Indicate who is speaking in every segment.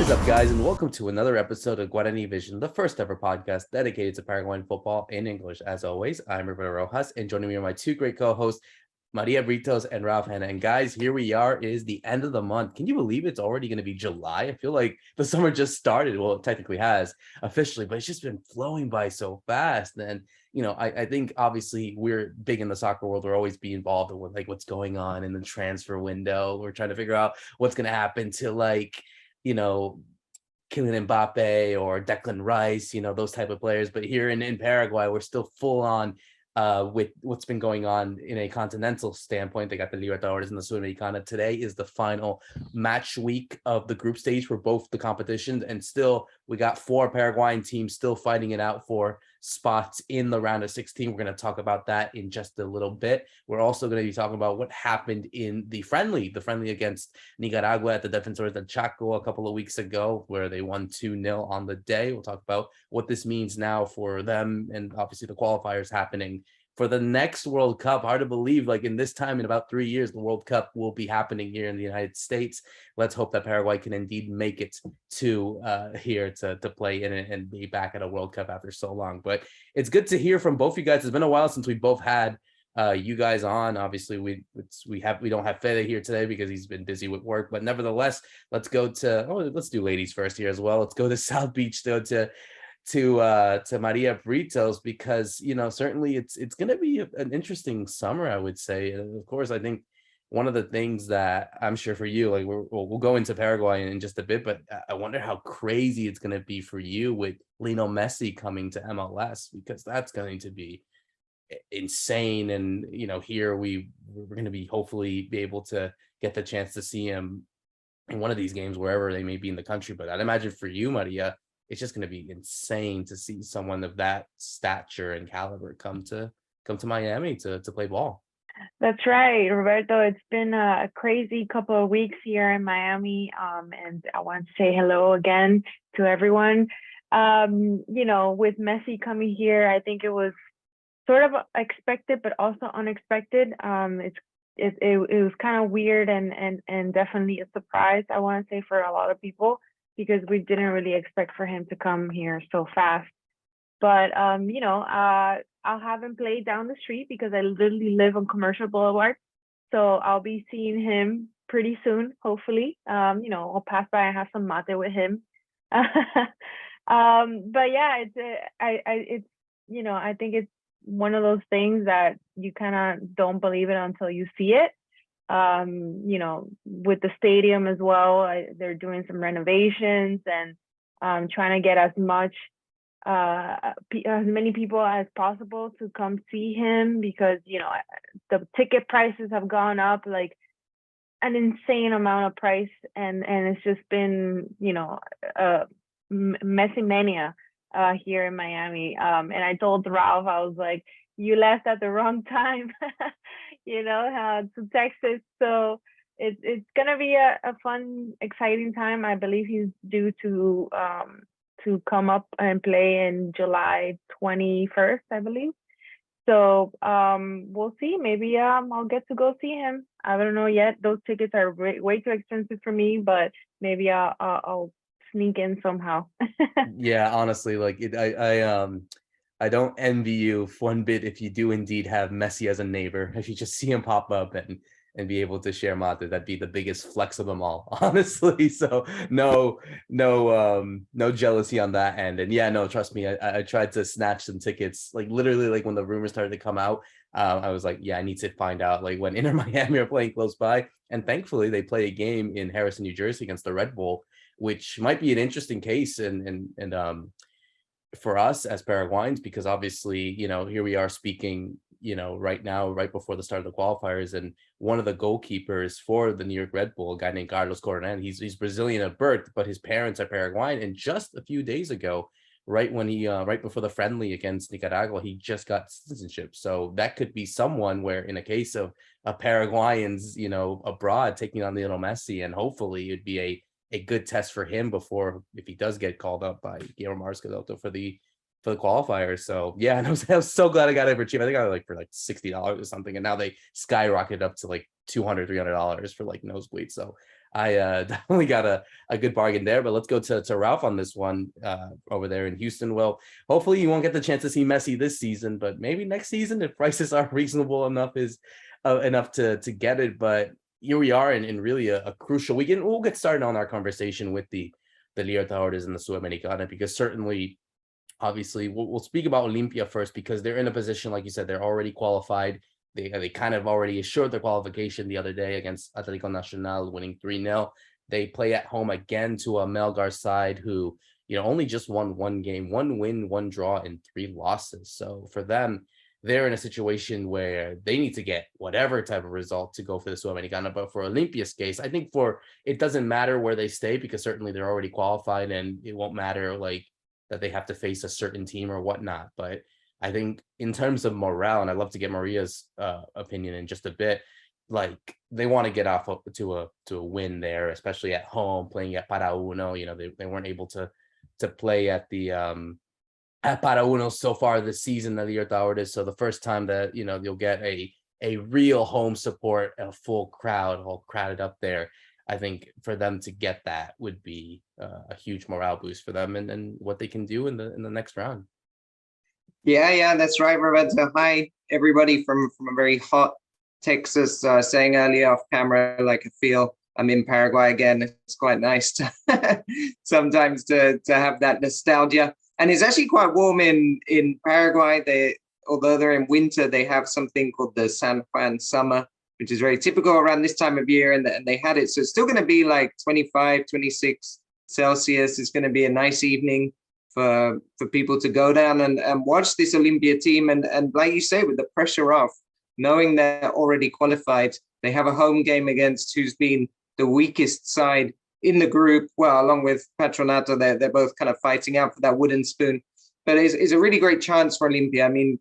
Speaker 1: is up, guys, and welcome to another episode of Guarani Vision, the first ever podcast dedicated to Paraguayan football in English. As always, I'm Roberto Rojas, and joining me are my two great co-hosts, Maria Britos and Ralph Hannah. And guys, here we are. It is the end of the month. Can you believe it's already going to be July? I feel like the summer just started. Well, it technically has officially, but it's just been flowing by so fast. And, I think obviously we're big in the soccer world. We're always be involved with like what's going on in the transfer window. We're trying to figure out what's going to happen to Kylian Mbappe or Declan Rice, those type of players. But here in Paraguay, we're still full on with what's been going on in a continental standpoint. They got the Libertadores and the Sudamericana. Today is the final match week of the group stage for both the competitions. And still, we got 4 Paraguayan teams still fighting it out for spots in the round of 16. We're going to talk about that in just a little bit. We're also going to be talking about what happened in the friendly against Nicaragua at the Defensores del Chaco a couple of weeks ago, where they won 2-0 on the day. We'll talk about what this means now for them and obviously the qualifiers happening for the next World Cup. Hard to believe, like in this time, in about 3 years, the World Cup will be happening here in the United States. Let's hope that Paraguay can indeed make it to here to play in it and be back at a World Cup after so long. But it's good to hear from both you guys. It's been a while since we both had you guys on. Obviously, we don't have Fede here today because he's been busy with work. But nevertheless, let's do ladies first here as well. Let's go to South Beach though to Maria Britos, because certainly it's going to be an interesting summer, I would say. And of course, I think one of the things that I'm sure for you, like we'll go into Paraguay in just a bit, but I wonder how crazy it's going to be for you with Lionel Messi coming to MLS, because that's going to be insane. And here we're going to be hopefully be able to get the chance to see him in one of these games wherever they may be in the country. But I'd imagine for you, Maria, it's just going to be insane to see someone of that stature and caliber come to Miami to play ball.
Speaker 2: That's right, Roberto. It's been a crazy couple of weeks here in Miami, and I want to say hello again to everyone. With Messi coming here, I think it was sort of expected, but also unexpected. It was kind of weird and definitely a surprise, I want to say, for a lot of people, because we didn't really expect for him to come here so fast. But, I'll have him play down the street because I literally live on Commercial Boulevard. So I'll be seeing him pretty soon, hopefully. I'll pass by and have some mate with him. But yeah, I think it's one of those things that you kind of don't believe it until you see it. With the stadium as well, they're doing some renovations and trying to get as many people as possible to come see him, because the ticket prices have gone up like an insane amount of price, and it's just been Messi mania here in Miami. And I told Ralph, I was like, you left at the wrong time, to Texas. So it's gonna be a fun, exciting time. I believe he's due to come up and play in July 21st, I believe. So we'll see. Maybe I'll get to go see him. I don't know yet. Those tickets are way too expensive for me, but maybe I'll sneak in somehow.
Speaker 1: Yeah, honestly, I don't envy you one bit if you do indeed have Messi as a neighbor. If you just see him pop up and be able to share mate, that'd be the biggest flex of them all, honestly. So no jealousy on that end. And yeah, no, trust me, I tried to snatch some tickets, like literally, like when the rumors started to come out. I was like, yeah, I need to find out like when Inter Miami are playing close by. And thankfully, they play a game in Harrison, New Jersey against the Red Bull, which might be an interesting case and for us as Paraguayans, because obviously, here we are speaking, right now, right before the start of the qualifiers, and one of the goalkeepers for the New York Red Bull, a guy named Carlos Coronel, he's Brazilian at birth, but his parents are Paraguayan. And just a few days ago, right before the friendly against Nicaragua, he just got citizenship. So that could be someone where, in a case of Paraguayans, abroad taking on Lionel Messi, and hopefully it'd be a good test for him before, if he does get called up by Guillermo Marscadotto for the qualifiers. So yeah, and I was so glad I got it for cheap. I think I got it for like $60 or something, and now they skyrocketed up to like $200-$300 for like nosebleed. So I definitely got a good bargain there. But let's go to Ralph on this one over there in Houston. Well, hopefully you won't get the chance to see Messi this season, but maybe next season if prices are reasonable enough enough to get it. But here we are in really a crucial weekend. We'll get started on our conversation with the Libertadores and the Sudamericana, because certainly, obviously, we'll speak about Olympia first, because they're in a position, like you said, they're already qualified. They kind of already assured their qualification the other day against Atlético Nacional, winning 3-0. They play at home again to a Melgar side who, only just won one game, 1 win, 1 draw, and 3 losses. So for them, they're in a situation where they need to get whatever type of result to go for the Sudamericana. But for Olympia's case, I think it doesn't matter where they stay, because certainly they're already qualified, and it won't matter like that they have to face a certain team or whatnot. But I think in terms of morale, and I'd love to get Maria's opinion in just a bit, like they want to get off to a win there, especially at home, playing at Para Uno. They weren't able to play at the at Para Uno so far this season, the Libertadores. So the first time that you'll get a real home support, a full crowd, all crowded up there. I think for them to get that would be a huge morale boost for them, and what they can do in the next round.
Speaker 3: Yeah, that's right, Roberto. Hi, everybody from a very hot Texas. Saying earlier off camera, like I feel I'm in Paraguay again. It's quite nice to sometimes to have that nostalgia. And it's actually quite warm in Paraguay. Although they're in winter, they have something called the San Juan summer, which is very typical around this time of year, and they had it. So it's still going to be like 25, 26 Celsius. It's going to be a nice evening for people to go down and watch this Olympia team. And like you say, with the pressure off, knowing they're already qualified, they have a home game against who's been the weakest side in the group. Well, along with Patronato, they're both kind of fighting out for that wooden spoon. But it's a really great chance for Olympia. I mean,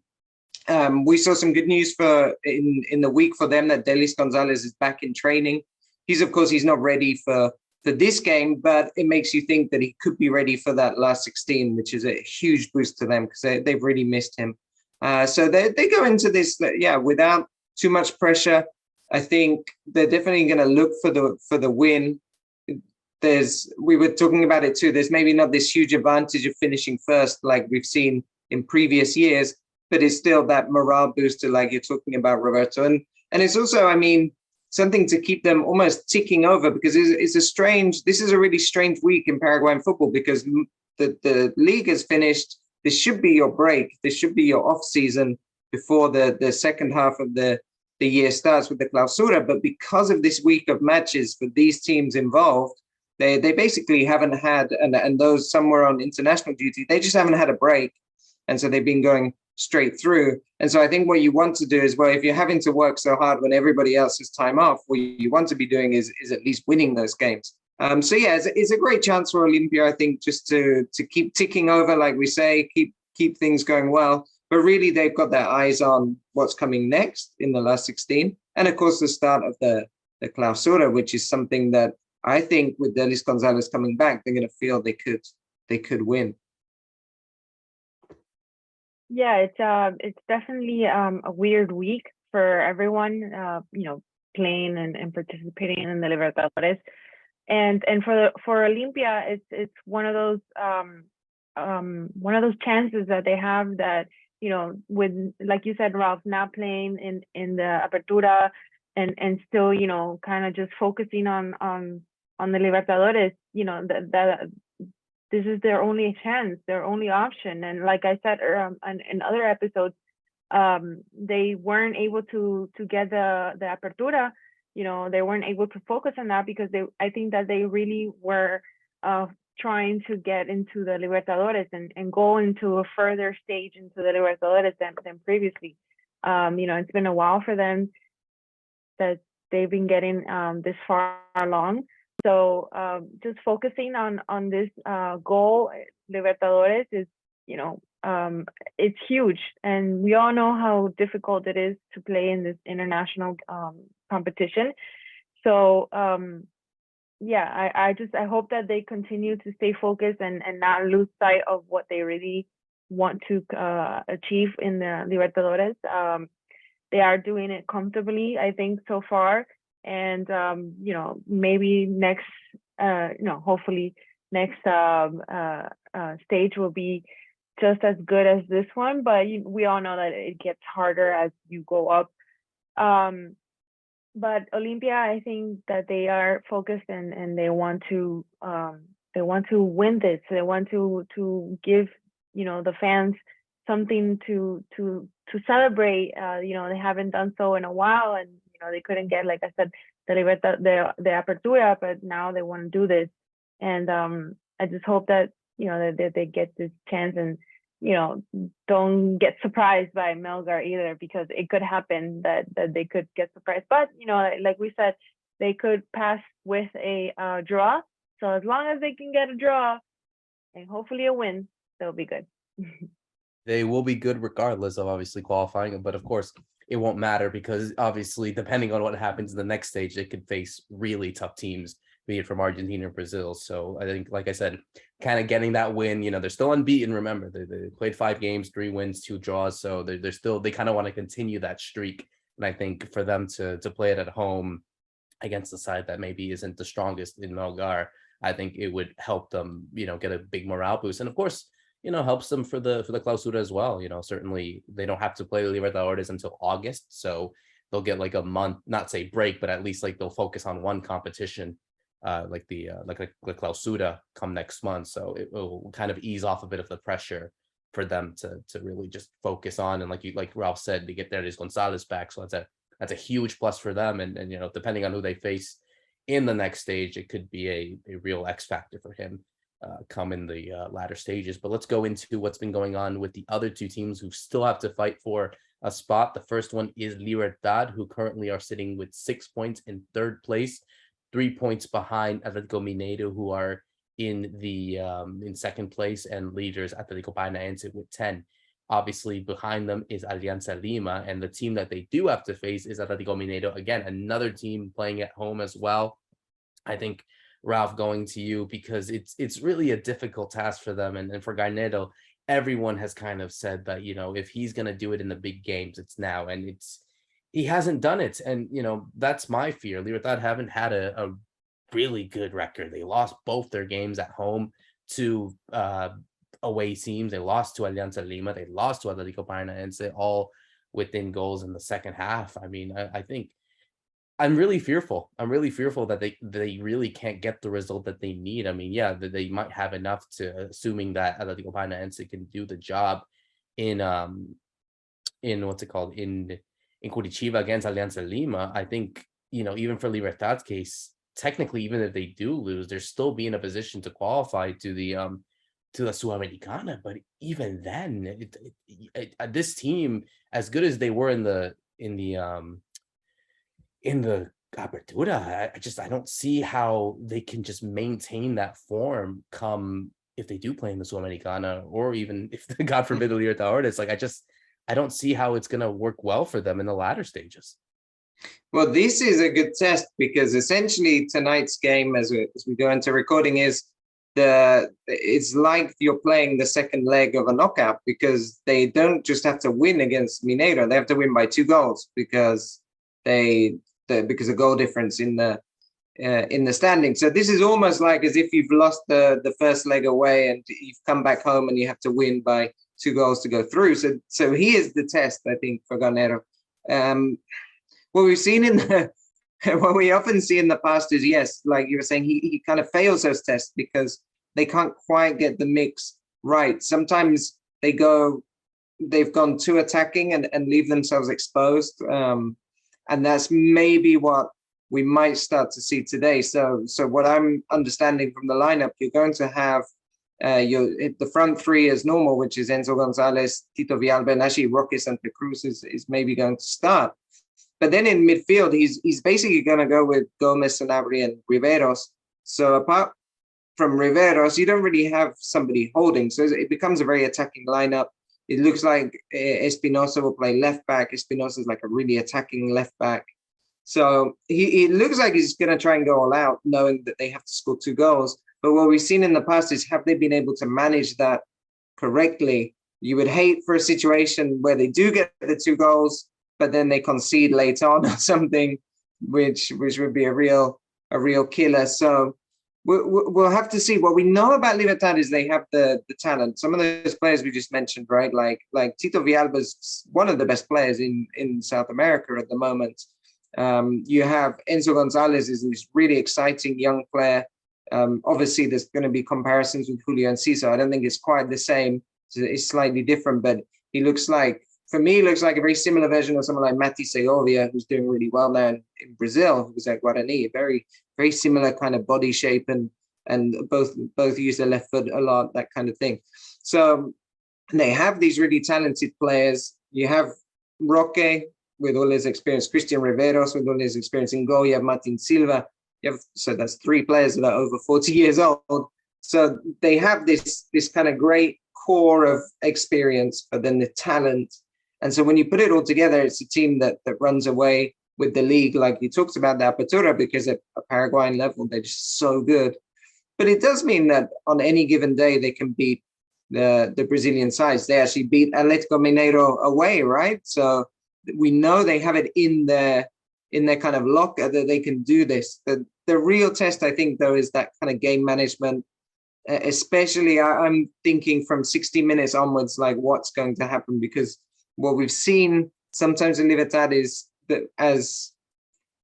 Speaker 3: we saw some good news in the week for them that Delis Gonzalez is back in training. Of course, he's not ready for this game, but it makes you think that he could be ready for that last 16, which is a huge boost to them because they've really missed him. So they go into this, without too much pressure. I think they're definitely going to look for the win. We were talking about it too. There's maybe not this huge advantage of finishing first like we've seen in previous years, but it's still that morale booster like you're talking about, Roberto. And it's also, I mean, something to keep them almost ticking over, because this is a really strange week in Paraguayan football, because the league has finished. This should be your break. This should be your off season before the second half of the year starts with the Clausura. But because of this week of matches for these teams involved, they basically haven't had, and those somewhere on international duty, they just haven't had a break. And so they've been going straight through. And so I think what you want to do is, well, if you're having to work so hard when everybody else has time off, what you want to be doing is at least winning those games. So yeah, it's a great chance for Olympia, I think, just to keep ticking over, like we say, keep things going well. But really, they've got their eyes on what's coming next in the last 16. And of course, the start of the Clausura, which is something that I think with Delis Gonzalez coming back, they're going to feel they could win.
Speaker 2: Yeah, it's definitely a weird week for everyone, playing and participating in the Libertadores, and for Olympia, it's one of those chances that they have that, with, like you said, Ralph, not playing in the Apertura and still, kind of just focusing on the Libertadores, that this is their only chance, their only option. And like I said in other episodes, they weren't able to get the Apertura. They weren't able to focus on that because I think that they really were trying to get into the Libertadores and go into a further stage into the Libertadores than previously. It's been a while for them that they've been getting this far along. So just focusing on this goal, Libertadores, is, it's huge. And we all know how difficult it is to play in this international competition. So, I hope that they continue to stay focused and not lose sight of what they really want to achieve in the Libertadores. They are doing it comfortably, I think, so far. and maybe next, hopefully next stage will be just as good as this one. But we all know that it gets harder as you go up. But Olympia, I think that they are focused and they want to win this. They want to give the fans something to celebrate. They haven't done so in a while, and they couldn't get, like I said, the Apertura, but now they want to do this. And I just hope that that they get this chance and don't get surprised by Melgar either, because it could happen that they could get surprised. But like we said, they could pass with a draw. So as long as they can get a draw and hopefully a win, they'll be good.
Speaker 1: They will be good regardless of obviously qualifying, but of course it won't matter, because obviously depending on what happens in the next stage, they could face really tough teams, be it from Argentina or Brazil. So I think, like I said, kind of getting that win, they're still unbeaten. Remember, they played 5 games, 3 wins, 2 draws. So they kind of want to continue that streak. And I think for them to play it at home against the side that maybe isn't the strongest in Melgar, I think it would help them, get a big morale boost. And of course, helps them for the Clausura as well. Certainly they don't have to play the Libertadores until August. So they'll get like a month, not say break, but at least like they'll focus on one competition, like the Clausura come next month. So it will kind of ease off a bit of the pressure for them to really just focus on. And like Ralph said, to get Darius Gonzalez back. So that's a huge plus for them. And depending on who they face in the next stage, it could be a real X factor for him come in the latter stages. But let's go into what's been going on with the other 2 teams who still have to fight for a spot. The first one is Libertad, who currently are sitting with 6 points in 3rd place, 3 points behind Atletico Mineiro, who are in 2nd place, and leaders Atlético Paranaense with 10. Obviously behind them is Alianza Lima, and the team that they do have to face is Atlético Mineiro, again another team playing at home as well. I think, Ralph, going to you, because it's really a difficult task for them, and for Garnedo, everyone has kind of said that if he's going to do it in the big games, it's now, and he hasn't done it. And that's my fear. Libertad haven't had a really good record. They lost both their games at home to away teams. They lost to Alianza Lima, they lost to Atlético Paranaense, all within goals in the second half. I mean, I think I'm really fearful that they really can't get the result that they need. I mean, yeah, they might have enough to, assuming that Atlético Paranaense can do the job in what's it called, in Curitiba against Alianza Lima. I think, even for Libertad's case, technically, even if they do lose, they're still be in a position to qualify to the Sudamericana. But even then, this team, as good as they were in the Apertura, I don't see how they can just maintain that form come if they do play in the Sudamericana, or even if, God forbid, the Libertadores. Like, I don't see how it's going to work well for them in the latter stages.
Speaker 3: Well, this is a good test, because essentially tonight's game, as we go into recording, is it's like you're playing the second leg of a knockout, because they don't just have to win against Mineiro, they have to win by 2 goals, because because of goal difference in the standing. So this is almost like as if you've lost the first leg away and you've come back home and you have to win by 2 goals to go through. So here's the test, I think, for Garnero. What we've seen what we often see in the past is, yes, like you were saying, he kind of fails those tests because they can't quite get the mix right. Sometimes they've gone too attacking and leave themselves exposed. And that's maybe what we might start to see today. So what I'm understanding from the lineup, you're going to have the front 3 as normal, which is Enzo Gonzalez, Tito Villalba, and actually Roque Santa Cruz is maybe going to start. But then in midfield, he's basically going to go with Gomez, Sanabria, and Riveros. So apart from Riveros, you don't really have somebody holding. So it becomes a very attacking lineup. It looks like Espinosa will play left back. Espinosa is like a really attacking left back. So it looks like he's going to try and go all out, knowing that they have to score 2 goals. But what we've seen in the past is, have they been able to manage that correctly? You would hate for a situation where they do get the 2 goals, but then they concede late on or something. which would be a real killer. So we'll have to see. What we know about Libertad is they have the talent. Some of those players we just mentioned, right? Like Tito Villalba's one of the best players in South America at the moment. You have Enzo Gonzalez is this really exciting young player. Obviously, there's going to be comparisons with Julio Enciso. I don't think it's quite the same. It's slightly different, but he looks like, for me, he looks like a very similar version of someone like Mati Segovia, who's doing really well now in Brazil, who was at Guarani. Very, very similar kind of body shape, and both use their left foot a lot, that kind of thing. So they have these really talented players. You have Roque with all his experience, Christian Riveros with all his experience in goal. You have Martin Silva. So that's 3 players that are over 40 years old. So they have this kind of great core of experience, but then the talent. And so when you put it all together, it's a team that runs away with the league, like you talked about the Apertura, because at a Paraguayan level, they're just so good. But it does mean that on any given day, they can beat the Brazilian sides. They actually beat Atletico Mineiro away, right? So we know they have it in their kind of locker that they can do this. The real test, I think, though, is that kind of game management. Especially, I'm thinking from 60 minutes onwards, like what's going to happen, because what we've seen sometimes in Libertad is that as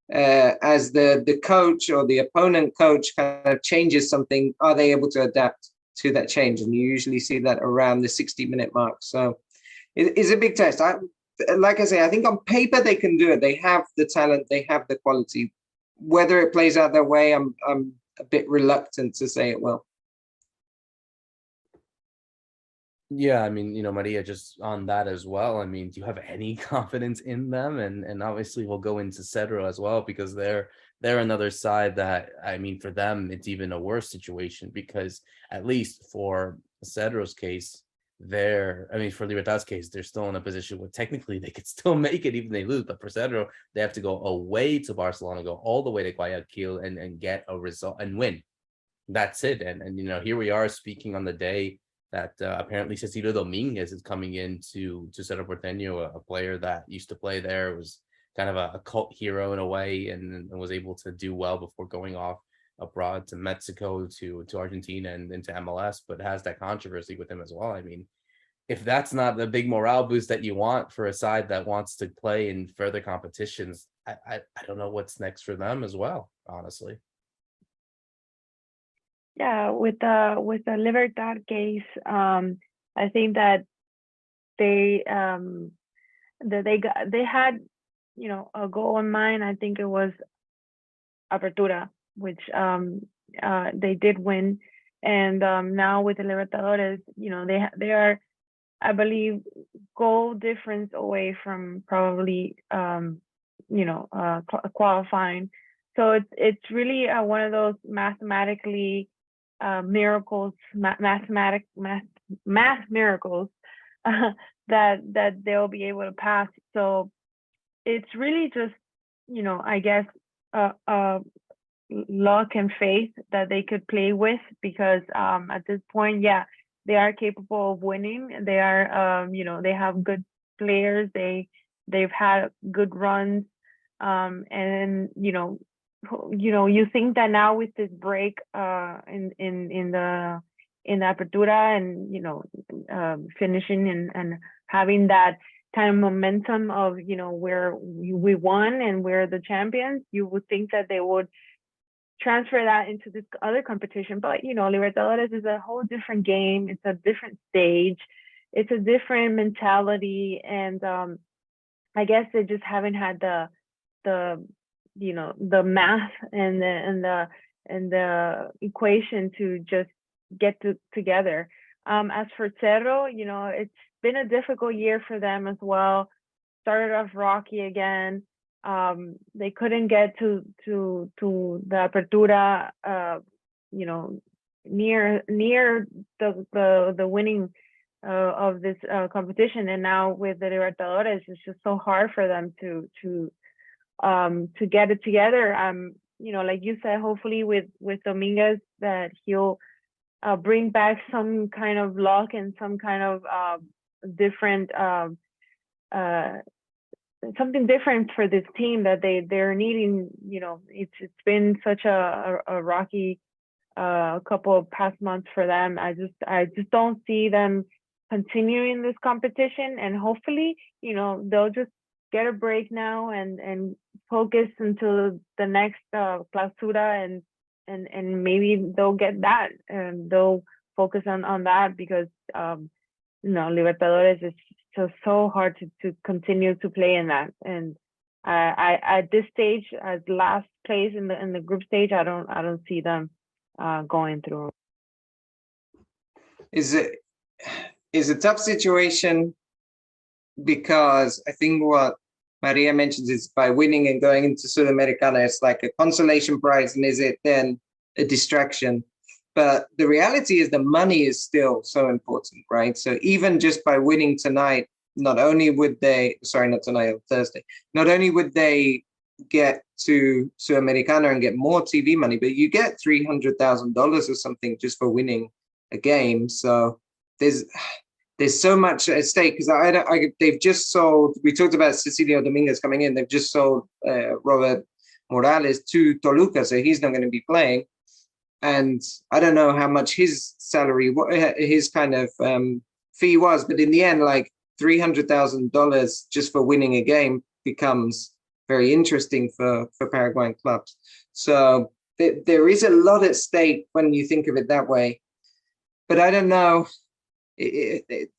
Speaker 3: the coach or the opponent coach kind of changes something, are they able to adapt to that change? And you usually see that around the 60-minute mark. So it's a big test. Like I say, I think on paper they can do it. They have the talent, they have the quality. Whether it plays out that way, I'm a bit reluctant to say it will.
Speaker 1: Yeah, I mean, Maria, just on that as well. I mean, do you have any confidence in them? And obviously we'll go into Cedro as well, because they're another side that, I mean, for them, it's even a worse situation, because at least for Cedro's case, for Libertad's case, they're still in a position where technically they could still make it even if they lose. But for Cedro, they have to go away to Barcelona, go all the way to Guayaquil and get a result and win. That's it. And here we are speaking on the day that apparently Cecilio Dominguez is coming in to Cerro Porteño, a player that used to play there, was kind of a cult hero in a way, and was able to do well before going off abroad to Mexico, to Argentina, and into MLS, but has that controversy with him as well. I mean, if that's not the big morale boost that you want for a side that wants to play in further competitions, I don't know what's next for them as well, honestly.
Speaker 2: Yeah, with the Libertad case, I think that they had a goal in mind. I think it was Apertura, which they did win, and now with the Libertadores, they are, I believe, goal difference away from probably qualifying. So it's really one of those mathematically miracles, math miracles that they'll be able to pass. So it's really just I guess luck and faith that they could play with, because at this point, yeah, they are capable of winning. They are they have good players. They've had good runs, and you think that now with this break in the Apertura, and finishing and having that kind of momentum of where we won and we're the champions, you would think that they would transfer that into this other competition. But Libertadores is a whole different game. It's a different stage. It's a different mentality, and I guess they just haven't had the math and the equation to just get together. As for Cerro, it's been a difficult year for them as well. Started off rocky again. They couldn't get to the Apertura, near the winning of this competition, and now with the Libertadores, it's just so hard for them to get it together. Like you said, hopefully with Dominguez, that he'll bring back some kind of luck and some kind of different something different for this team that they're needing. You know, it's been such a rocky couple of past months for them. I just don't see them continuing this competition, and hopefully, you know, they'll just get a break now and focus until the next clausura, and maybe they'll get that and they'll focus on that, because you know, Libertadores is so hard to continue to play in that. And I at this stage, as last place in the group stage, I don't see them going through.
Speaker 3: Is a tough situation, because I think what Maria mentions is by winning and going into Sudamericana, it's like a consolation prize, and is it then a distraction? But the reality is the money is still so important, right? So even just by winning tonight, not only would they, sorry, not tonight, on Thursday, not only would they get to Sudamericana and get more TV money, but you get $300,000 or something just for winning a game. So there's so much at stake, because they've just sold, we talked about Cecilio Dominguez coming in, they've just sold Robert Morales to Toluca, so he's not going to be playing. And I don't know how much his salary, what his kind of fee was, but in the end, like $300,000 just for winning a game becomes very interesting for Paraguayan clubs. So there is a lot at stake when you think of it that way. But I don't know,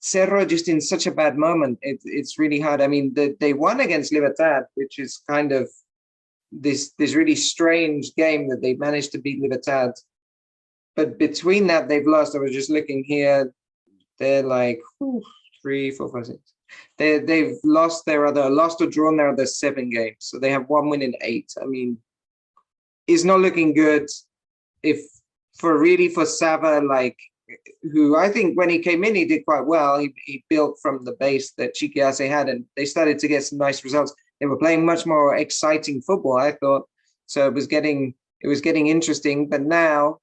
Speaker 3: Cerro just in such a bad moment. It's really hard. I mean, they won against Libertad, which is kind of this really strange game that they managed to beat Libertad. But between that, they've lost. I was just looking here. They're like 3, 4, 5, 6. They've lost or drawn their other 7 games. So they have 1 win in 8. I mean, it's not looking good. For Sava, like, who I think when he came in, he did quite well. He built from the base that Chiquiase had, and they started to get some nice results. They were playing much more exciting football, I thought. So it was getting interesting. But now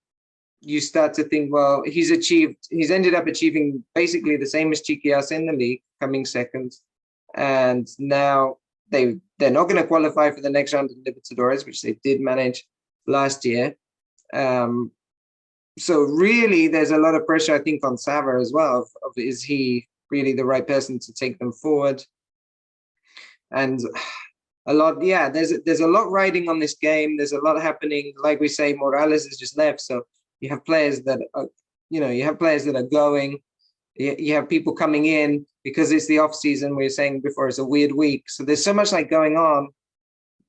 Speaker 3: you start to think, well, he's ended up achieving basically the same as Chiquiase in the league, coming second. And now they're not going to qualify for the next round of Libertadores, which they did manage last year. So really, there's a lot of pressure, I think, on Sava as well. Of is he really the right person to take them forward? And a lot, yeah. There's a lot riding on this game. There's a lot happening. Like we say, Morales has just left, so you have players that are, going. You have people coming in because it's the off season. We were saying before, it's a weird week. So there's so much like going on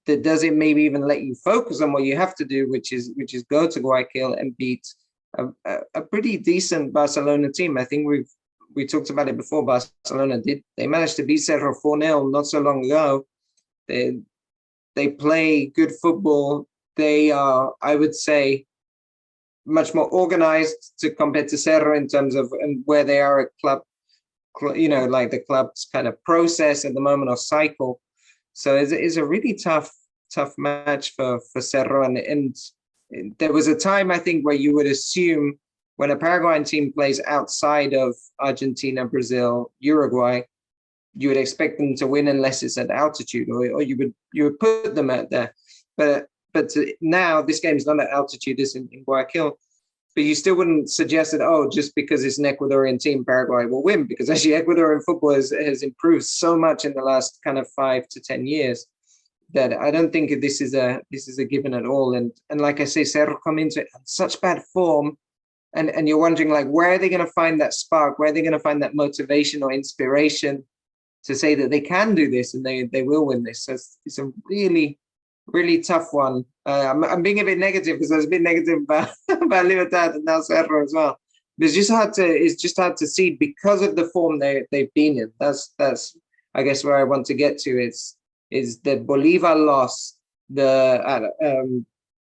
Speaker 3: that doesn't maybe even let you focus on what you have to do, which is go to Guayaquil and beat a pretty decent Barcelona team. I think we talked about it before. Barcelona they managed to beat Cerro 4-0 not so long ago. They play good football. They are, I would say, much more organized compared to Cerro in terms of where they are a club, like the club's kind of process at the moment or cycle. So it's a really tough match for Cerro. And there was a time, I think, where you would assume when a Paraguayan team plays outside of Argentina, Brazil, Uruguay, you would expect them to win unless it's at altitude, or you would put them out there. But now this game is not at altitude, it's in Guayaquil. But you still wouldn't suggest that, just because it's an Ecuadorian team, Paraguay will win, because actually Ecuadorian football has improved so much in the last kind of 5 to 10 years that I don't think this is a given at all. And like I say, Cerro come into it in such bad form, and you're wondering, like, where are they going to find that spark? Where are they going to find that motivation or inspiration to say that they can do this and they will win this? So it's a really, really tough one. I'm being a bit negative because I was a bit negative about Libertad and now Cerro as well. But it's just hard to see because of the form they've been in. That's I guess where I want to get to is the Bolivar loss. The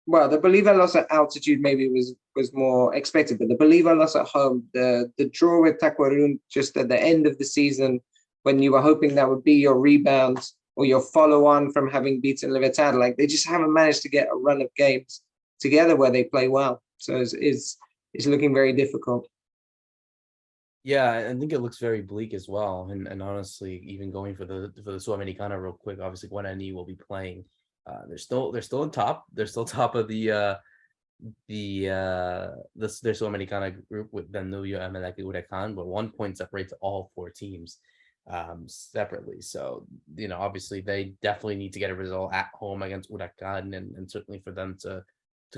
Speaker 3: Bolivar loss at altitude maybe was more expected, but the Bolivar loss at home, the draw with Tacuarun just at the end of the season, when you were hoping that would be your rebound or your follow-on from having beaten Libertad, like they just haven't managed to get a run of games together where they play well. So it's looking very difficult.
Speaker 1: Yeah, I think it looks very bleak as well. And honestly, even going for the Sudamericana real quick, obviously Guarani will be playing. They're still on top. They're still top of their Sudamericana group with Danubio, Emelec, and Huracan, but 1 point separates all four teams separately. So, obviously they definitely need to get a result at home against Huracan and certainly for them to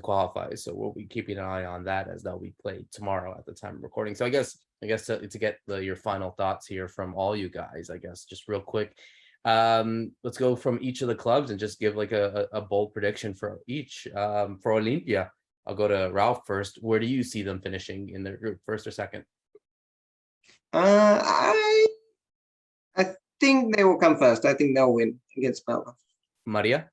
Speaker 1: qualify. So we'll be keeping an eye on that as they'll be played tomorrow at the time of recording. So I guess to get your final thoughts here from all you guys, I guess just real quick. Let's go from each of the clubs and just give like a bold prediction for each. For Olympia, I'll go to Ralph first. Where do you see them finishing in their group, first or second?
Speaker 3: I think they will come first. I think they'll win against Melbourne.
Speaker 1: Maria?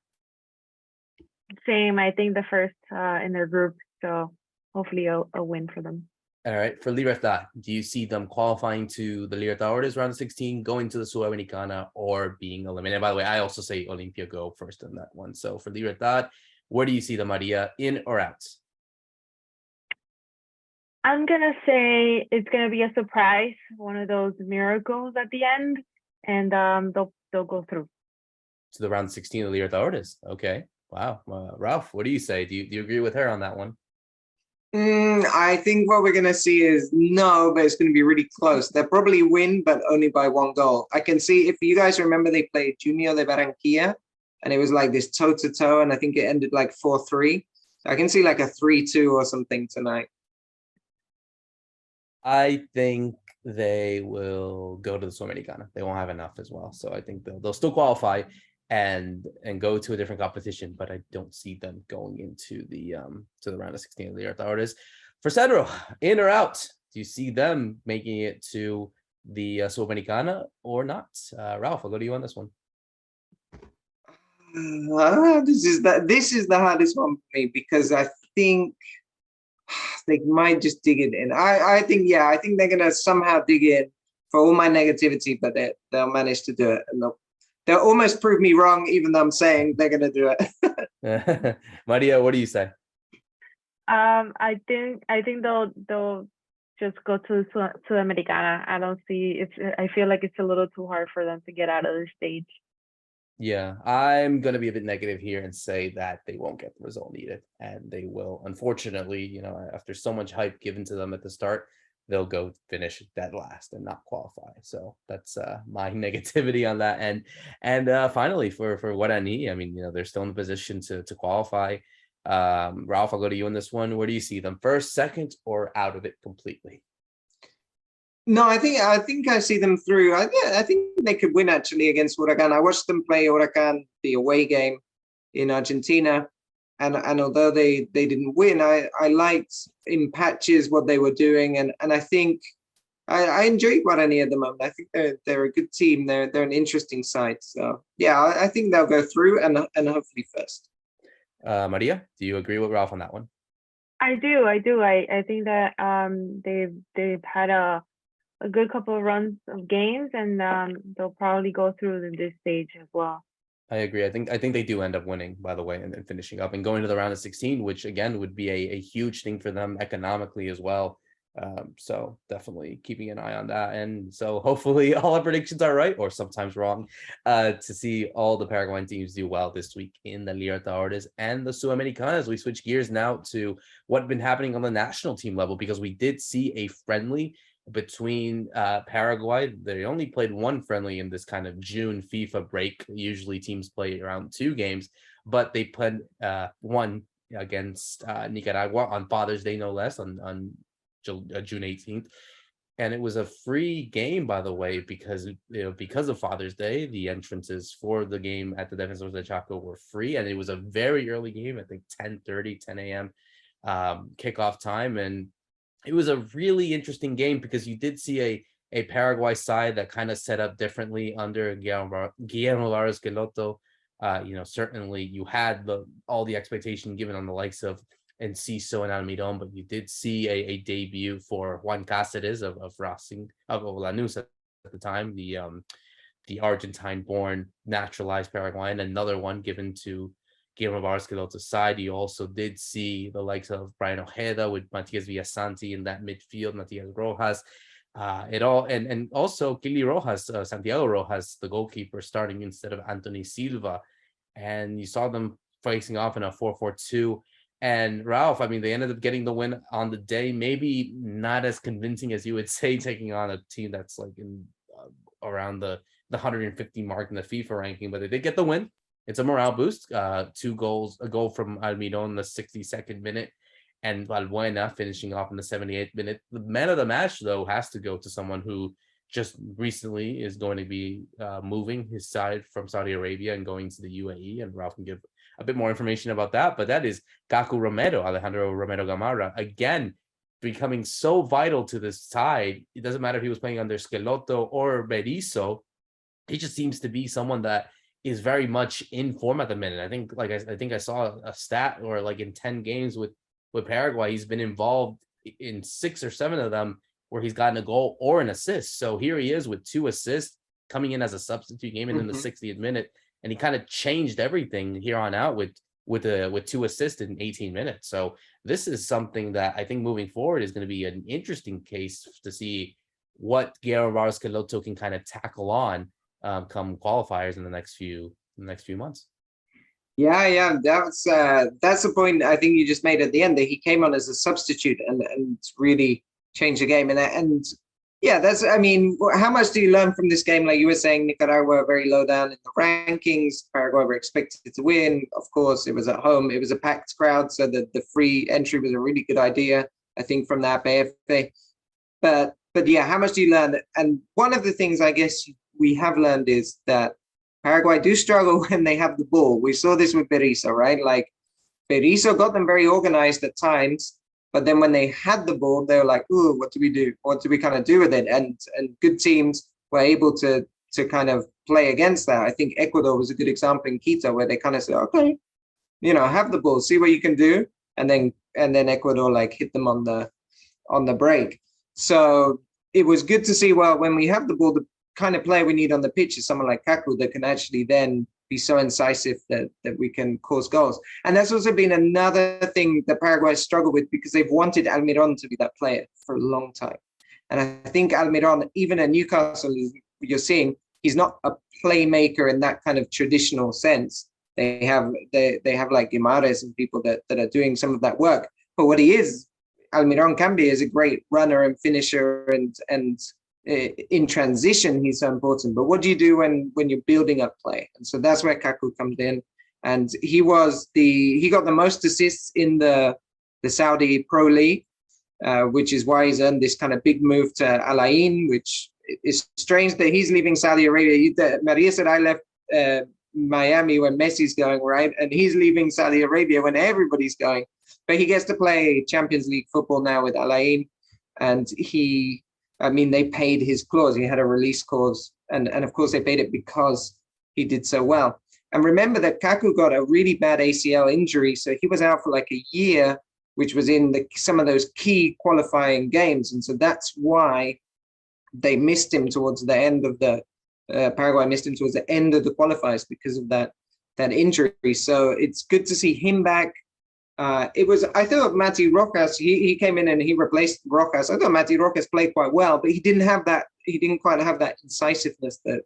Speaker 2: Same. I think the first in their group. So hopefully a win for them.
Speaker 1: All right. For Libertad, do you see them qualifying to the Libertadores round of 16, going to the Sudamericana, or being eliminated? By the way, I also say Olympia go first in that one. So for Libertad, where do you see them, Maria, in or out?
Speaker 2: I'm gonna say it's gonna be a surprise, one of those miracles at the end, and they'll go through.
Speaker 1: To the round of 16 of the Libertadores. Okay. Wow. Ralph, what do you say? Do you agree with her on that one?
Speaker 3: I think what we're going to see is no, but it's going to be really close. They'll probably win, but only by 1 goal. I can see, if you guys remember, they played Junior de Barranquilla, and it was like this toe-to-toe, and I think it ended like 4-3. I can see like a 3-2 or something tonight.
Speaker 1: I think they will go to the Sudamericana. They won't have enough as well. So I think they'll still qualify and go to a different competition, but I don't see them going into the to the round of 16 of the Libertadores. For Cedro, in or out? Do you see them making it to the Sudamericana or not? Ralph, I'll go to you on this one.
Speaker 3: This is the hardest one for me, because I think they might just dig it in. I think they're gonna somehow dig in for all my negativity, but they'll manage to do it, and they'll almost prove me wrong, even though I'm saying they're gonna do it.
Speaker 1: Maria, what do you say?
Speaker 2: I think they'll just go to Sudamericana. I don't see I feel like it's a little too hard for them to get out of this stage.
Speaker 1: Yeah, I'm going to be a bit negative here and say that they won't get the result needed. And they will, unfortunately, after so much hype given to them at the start, they'll go finish dead last and not qualify. So that's my negativity on that end. And finally, for Guarani, I mean, they're still in the position to qualify. Ralph, I'll go to you on this one. Where do you see them? First, second, or out of it completely?
Speaker 3: No, I think I see them through. I think they could win actually against Huracan. I watched them play Huracan, the away game in Argentina, and although they didn't win, I liked in patches what they were doing, and I think I enjoy Guarani at the moment. I think they're a good team. They're an interesting side. So yeah, I think they'll go through and hopefully first.
Speaker 1: Maria, do you agree with Ralph on that one?
Speaker 2: I do. I think that they've had a good couple of runs of games, and they'll probably go through in this stage as well.
Speaker 1: I agree. I think they do end up winning, by the way, and then finishing up and going to the round of 16, which again would be a huge thing for them economically as well. So definitely keeping an eye on that. And so hopefully all our predictions are right, or sometimes wrong, to see all the Paraguayan teams do well this week in the Libertadores and the Sudamericana. As we switch gears now to what's been happening on the national team level, because we did see a friendly between Paraguay. They only played one friendly in this kind of June FIFA break. Usually teams play around 2 games, but they played one against Nicaragua on Father's Day, no less, on June 18th. And it was a free game, by the way, because of Father's Day, the entrances for the game at the Defensores del Chaco were free, and it was a very early game. I think 10:30, 10 a.m. Kickoff time, and it was a really interesting game because you did see a Paraguay side that kind of set up differently under Guillermo Esqueloto. Certainly you had all the expectation given on the likes of Enciso and Almiron, but you did see a debut for Juan Cáceres of Racing, of Lanús at the time, the Argentine-born naturalized Paraguayan, another one given to Guillermo Esqueloto's side. You also did see the likes of Brian Ojeda with Matias Villasanti in that midfield, Matias Rojas. It all and also Kili Rojas, Santiago Rojas, the goalkeeper, starting instead of Anthony Silva, and you saw them facing off in a 4-4-2. And Ralph, I mean, they ended up getting the win on the day. Maybe not as convincing as you would say, taking on a team that's like in around the 150 mark in the FIFA ranking, but they did get the win. It's a morale boost. 2 goals, a goal from Almiron in the 62nd minute, and Valbuena finishing off in the 78th minute. The man of the match, though, has to go to someone who just recently is going to be moving his side from Saudi Arabia and going to the UAE, and Ralph can give a bit more information about that, but that is Kaku Romero, Alejandro Romero Gamarra, again, becoming so vital to this side. It doesn't matter if he was playing under Schelotto or Berizzo. He just seems to be someone that is very much in form at the minute. I think I saw a stat, or like in 10 games with Paraguay, he's been involved in 6 or 7 of them where he's gotten a goal or an assist. So here he is with 2 assists, coming in as a substitute, came in the 60th minute, and he kind of changed everything here on out with 2 assists in 18 minutes. So this is something that I think moving forward is going to be an interesting case to see what Guillermo Barros Schelotto can kind of tackle on come qualifiers in the next few months.
Speaker 3: Yeah, that's the point I think you just made at the end, that he came on as a substitute and really changed the game. And yeah, that's, I mean, how much do you learn from this game? Like you were saying, Nicaragua very low down in the rankings. Paraguay were expected to win. Of course, it was at home. It was a packed crowd, so the free entry was a really good idea, I think, from that BFA. But yeah, how much do you learn? And one of the things I guess we have learned is that Paraguay do struggle when they have the ball. We saw this with Berizzo, right? Like Berizzo got them very organized at times, but then when they had the ball, they were like, "Ooh, what do we do? What do we kind of do with it?" And good teams were able to kind of play against that. I think Ecuador was a good example in Quito, where they kind of said, "Okay, have the ball, see what you can do," and then Ecuador like hit them on the break. So it was good to see. Well, when we have the ball, the kind of player we need on the pitch is someone like Kaku that can actually then be so incisive that we can cause goals. And that's also been another thing that Paraguay struggled with, because they've wanted Almiron to be that player for a long time. And I think Almiron, even at Newcastle, you're seeing, he's not a playmaker in that kind of traditional sense. They have like Guimares and people that are doing some of that work. But what he is, Almiron can be, is a great runner and finisher, and in transition he's so important. But what do you do when you're building up play? And so that's where Kaku comes in, and he got the most assists in the Saudi Pro League, which is why he's earned this kind of big move to Al Ain, which is strange that he's leaving Saudi Arabia. Maria said I left Miami when Messi's going, right? And he's leaving Saudi Arabia when everybody's going. But he gets to play Champions League football now with Al Ain, and they paid his clause. He had a release clause, and of course they paid it because he did so well. And remember that Kaku got a really bad ACL injury, so he was out for like a year, which was in some of those key qualifying games, and so that's why they missed him towards the end of the Paraguay missed him towards the end of the qualifiers because of that injury. So it's good to see him back. I thought Mati Rojas, he came in and he replaced Rojas. I thought Mati Rojas played quite well, but he didn't quite have that incisiveness that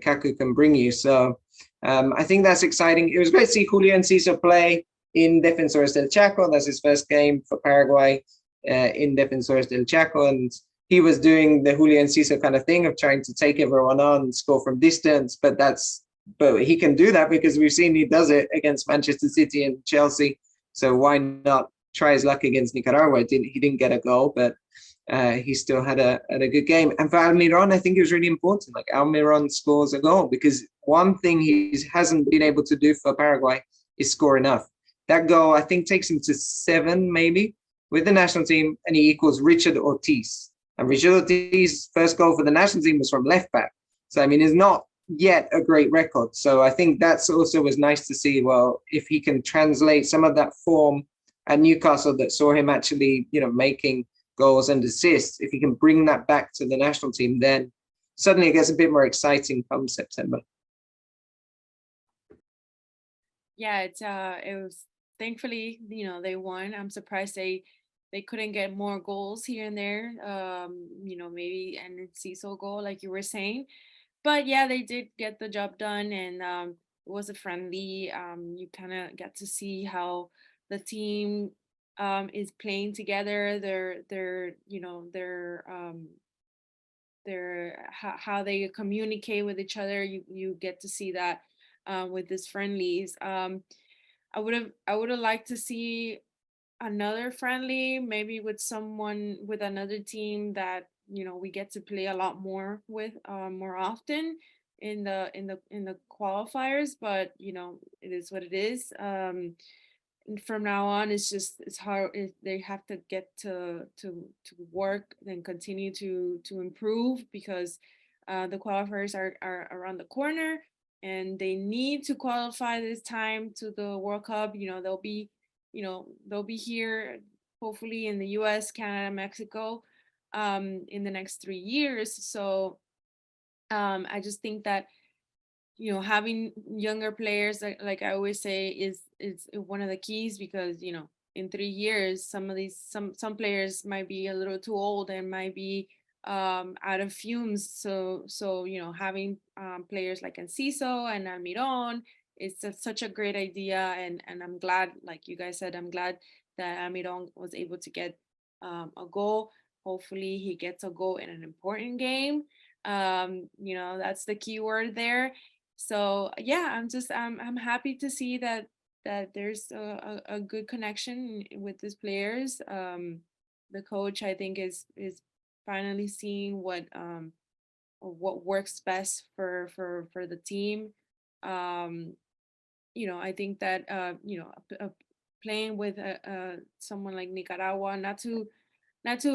Speaker 3: Kaku can bring you. So I think that's exciting. It was great to see Julian Enciso play in Defensores del Chaco. That's his first game for Paraguay in Defensores del Chaco, and he was doing the Julian Enciso kind of thing of trying to take everyone on and score from distance. But he can do that because we've seen he does it against Manchester City and Chelsea. So why not try his luck against Nicaragua? He didn't get a goal, but he still had a good game. And for Almiron, I think it was really important. Like Almiron scores a goal, because one thing he hasn't been able to do for Paraguay is score enough. That goal, I think, takes him to 7 maybe with the national team, and he equals Richard Ortiz. And Richard Ortiz's first goal for the national team was from left back. So, I mean, it's not yet a great record. So I think that's also was nice to see, well, if he can translate some of that form at Newcastle that saw him actually, making goals and assists, if he can bring that back to the national team, then suddenly it gets a bit more exciting come September.
Speaker 4: Yeah, it was thankfully, they won. I'm surprised they they couldn't get more goals here and there. Maybe and Ciso goal, like you were saying. But yeah, they did get the job done, and it was a friendly. You kind of get to see how the team is playing together. How they communicate with each other. You get to see that with these friendlies. I would have liked to see another friendly, maybe with someone with another team that we get to play a lot more with more often in the qualifiers. But it is what it is. And from now on, it's hard. They have to get to work and continue to improve, because the qualifiers are around the corner, and they need to qualify this time to the World Cup. They'll be here hopefully in the US, Canada, Mexico in the next 3 years. So I just think that having younger players, like I always say, is one of the keys, because in 3 years some players might be a little too old and might be out of fumes. So having players like Enciso and Almiron is such a great idea, and I'm glad, like you guys said, I'm glad that Almiron was able to get a goal. Hopefully he gets a goal in an important game. That's the key word there. So yeah, I'm happy to see that there's a good connection with these players. The coach, I think, is finally seeing what works best for the team. I think that playing with someone like Nicaragua, not to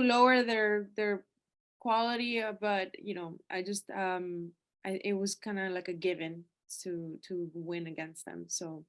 Speaker 4: lower their quality, but I just it was kind of like a given to win against them. So,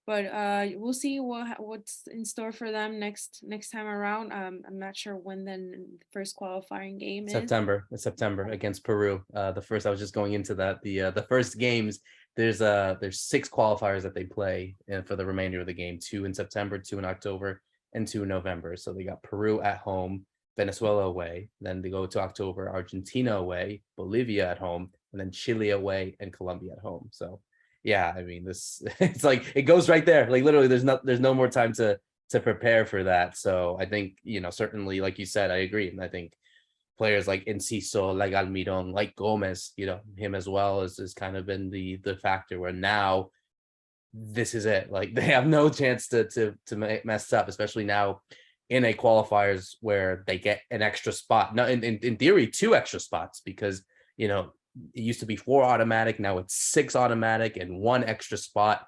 Speaker 4: but we'll see what's in store for them next time around. I'm not sure when the first qualifying game is.
Speaker 1: It's September against Peru. The first, I was just going into that. The first games, there's 6 qualifiers that they play for the remainder of the game. 2 in September, 2 in October, and 2 in November. So they got Peru at home, Venezuela away, then they go to October, Argentina away, Bolivia at home, and then Chile away and Colombia at home. So yeah, I mean, this it's like it goes right there. Like literally there's no more time to prepare for that. So I think, certainly, like you said, I agree. And I think players like Enciso, like Almiron, like Gomez, him as well has kind of been the factor where now this is it. Like they have no chance to mess up, especially now in a qualifiers where they get an extra spot. Now, in theory, 2 extra spots, because it used to be 4 automatic, now it's 6 automatic and 1 extra spot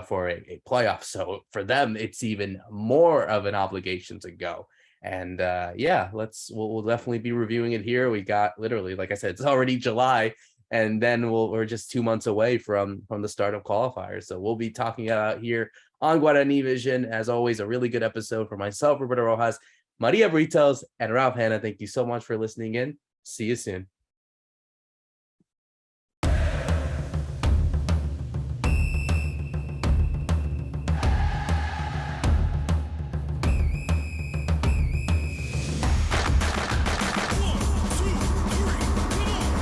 Speaker 1: for a playoff. So for them, it's even more of an obligation to go. And yeah, we'll definitely be reviewing it here. We got literally, like I said, it's already July, and then we're just 2 months away from the start of qualifiers. So we'll be talking about here on Guarani Vision. As always, a really good episode for myself, Roberto Rojas, Maria Britos, and Ralph Hannah. Thank you so much for listening in. See you soon.